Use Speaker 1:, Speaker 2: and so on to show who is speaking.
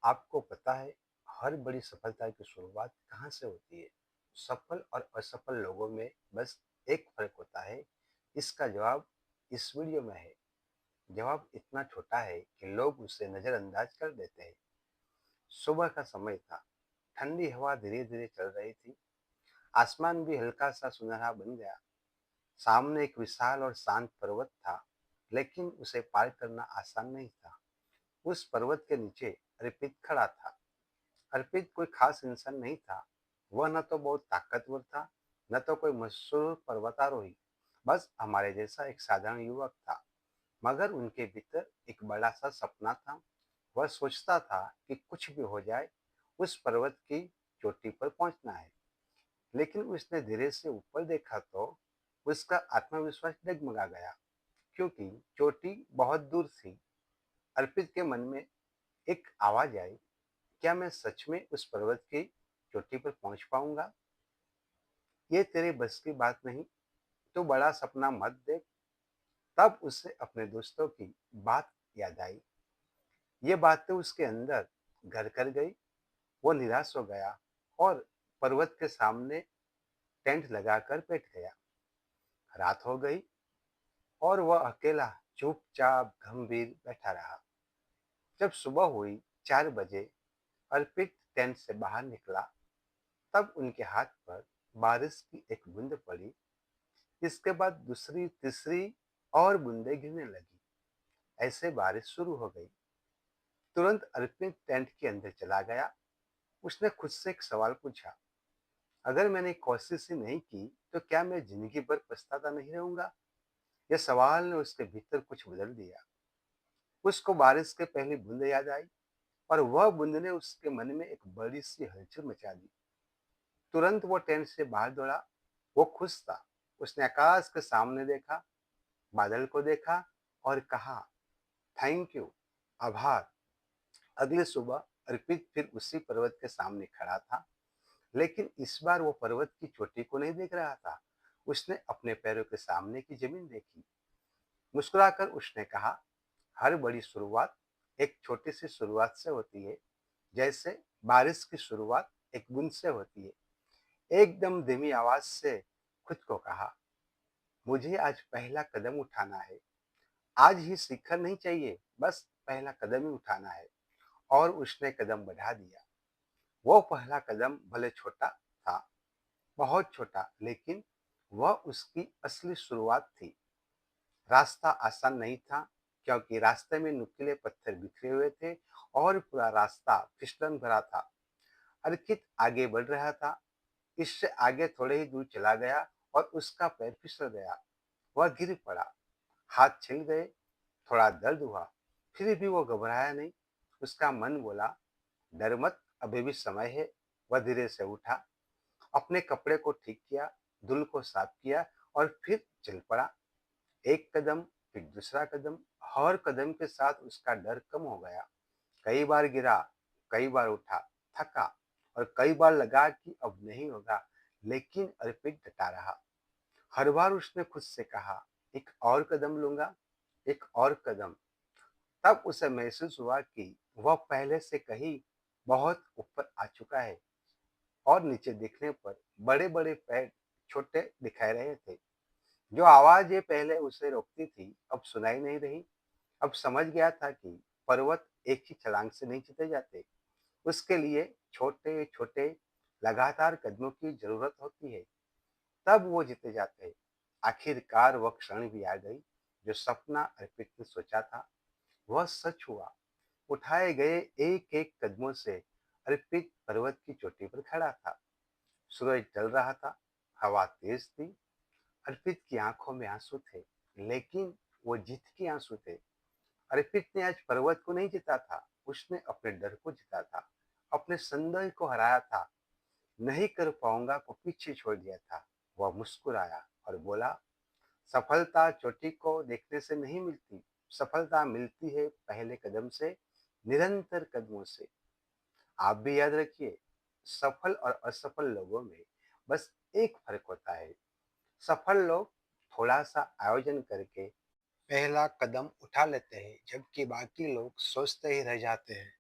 Speaker 1: आपको पता है, हर बड़ी सफलता की शुरुआत कहाँ से होती है? सफल और असफल लोगों में बस एक फर्क होता है। इसका जवाब इस वीडियो में है। जवाब इतना छोटा है कि लोग उसे नजरअंदाज कर देते हैं। सुबह का समय था। ठंडी हवा धीरे धीरे चल रही थी। आसमान भी हल्का सा सुनहरा बन गया। सामने एक विशाल और शांत पर्वत था, लेकिन उसे पार करना आसान नहीं था। उस पर्वत के नीचे अर्पित खड़ा था। अर्पित कोई खास इंसान नहीं था। वह न तो बहुत ताकतवर था, न तो कोई मशहूर पर्वतारोही। बस हमारे जैसा एक साधारण युवक था। मगर उनके भीतर एक बड़ा सा सपना था। वह सोचता था कि कुछ भी हो जाए, उस पर्वत की चोटी पर पहुंचना है। लेकिन उसने धीरे से ऊपर देखा तो उसका आत्मविश्वास डगमगा गया, क्योंकि चोटी बहुत दूर थी। अर्पित के मन में एक आवाज आई, क्या मैं सच में उस पर्वत की चोटी पर पहुंच पाऊंगा? ये तेरे बस की बात नहीं। तो बड़ा सपना मत देख। तब उसे अपने दोस्तों की बात याद आई। ये बातें उसके अंदर घर कर गई। वो निराश हो गया और पर्वत के सामने टेंट लगाकर बैठ गया। रात हो गई और वह अकेला चुपचाप गंभीर बैठा रहा। जब सुबह हुई 4 बजे, अर्पित टेंट से बाहर निकला। तब उनके हाथ पर बारिश की एक बूंद पड़ी। इसके बाद दूसरी, तीसरी और बूंदें गिरने लगी। ऐसे बारिश शुरू हो गई। तुरंत अर्पित टेंट के अंदर चला गया। उसने खुद से एक सवाल पूछा, अगर मैंने कोशिश ही नहीं की तो क्या मैं जिंदगी भर पछताता नहीं रहूंगा? यह सवाल ने उसके भीतर कुछ बदल दिया। उसको बारिश के पहली बूंद याद आई, और वह बूंद ने उसके मन में एक बड़ी सी हलचल मचा दी। तुरंत वो टेंट से बाहर दौड़ा। वो खुश था। उसने आकाश के सामने देखा, बादल को देखा और कहा, थैंक यू, आभार। अगली सुबह अर्पित फिर उसी पर्वत के सामने खड़ा था, लेकिन इस बार वो पर्वत की चोटी को नहीं देख रहा था। उसने अपने पैरों के सामने की जमीन देखी। मुस्कुराकर उसने कहा, हर बड़ी शुरुआत एक छोटी सी शुरुआत से होती है, जैसे बारिश की शुरुआत एक बूंद से होती है। एकदम धीमी आवाज से खुद को कहा, मुझे आज पहला कदम उठाना है। आज ही शिखर नहीं चाहिए, बस पहला कदम ही उठाना है। और उसने कदम बढ़ा दिया। वो पहला कदम भले छोटा था, बहुत छोटा, लेकिन वह उसकी असली शुरुआत थी। रास्ता आसान नहीं था, क्योंकि रास्ते में नुकीले पत्थर बिखरे हुए थे और पूरा रास्ता फिसलन भरा था। अर्कित आगे बढ़ रहा था। इससे आगे थोड़े ही दूर चला गया और उसका पैर फिसल गया। वह गिर पड़ा। हाथ छिल गए। थोड़ा दर्द हुआ। फिर भी वो घबराया नहीं। उसका मन बोला, डर मत, अभी भी समय है। वह धीरे से उठा, अपने कपड़े को ठीक किया, धूल को साफ किया और फिर चल पड़ा। एक कदम, फिर दूसरा कदम। हर कदम के साथ उसका डर कम हो गया। कई बार गिरा, कई बार उठा, थका, और कई बार लगा कि अब नहीं होगा, लेकिन अर्पित डटा रहा। हर बार उसने खुद से कहा, एक और कदम लूंगा, एक और कदम। तब उसे महसूस हुआ कि वह पहले से कहीं बहुत ऊपर आ चुका है, और नीचे देखने पर बड़े बड़े पैर छोटे दिखाई रहे थे। जो आवाजें पहले उसे रोकती थी, अब सुनाई नहीं रही। अब समझ गया था कि पर्वत एक ही छलांग से नहीं जीते जाते। उसके लिए छोटे छोटे लगातार कदमों की जरूरत होती है, तब वो जीते जाते हैं। आखिरकार वह क्षण भी आ गई। जो सपना अर्पित ने सोचा था, वह सच हुआ। उठाए गए एक एक कदमों से अर्पित पर्वत की चोटी पर खड़ा था। सूरज ढल रहा था। हवा तेज थी। अर्पित की आंखों में आंसू थे, लेकिन वो जीत के आंसू थे। अर्पित ने आज पर्वत को नहीं जीता था, उसने अपने डर को जीता था, अपने संदेह को हराया था, नहीं कर पाऊंगा को पीछे छोड़ दिया था। वह मुस्कुराया और बोला, सफलता चोटी को देखने से नहीं मिलती। सफलता मिलती है पहले कदम से, निरंतर कदमों से। आप भी याद रखिए, सफल और असफल लोगों में बस एक फर्क होता है। सफल लोग थोड़ा सा आयोजन करके पहला कदम उठा लेते हैं, जबकि बाकी लोग सोचते ही रह जाते हैं।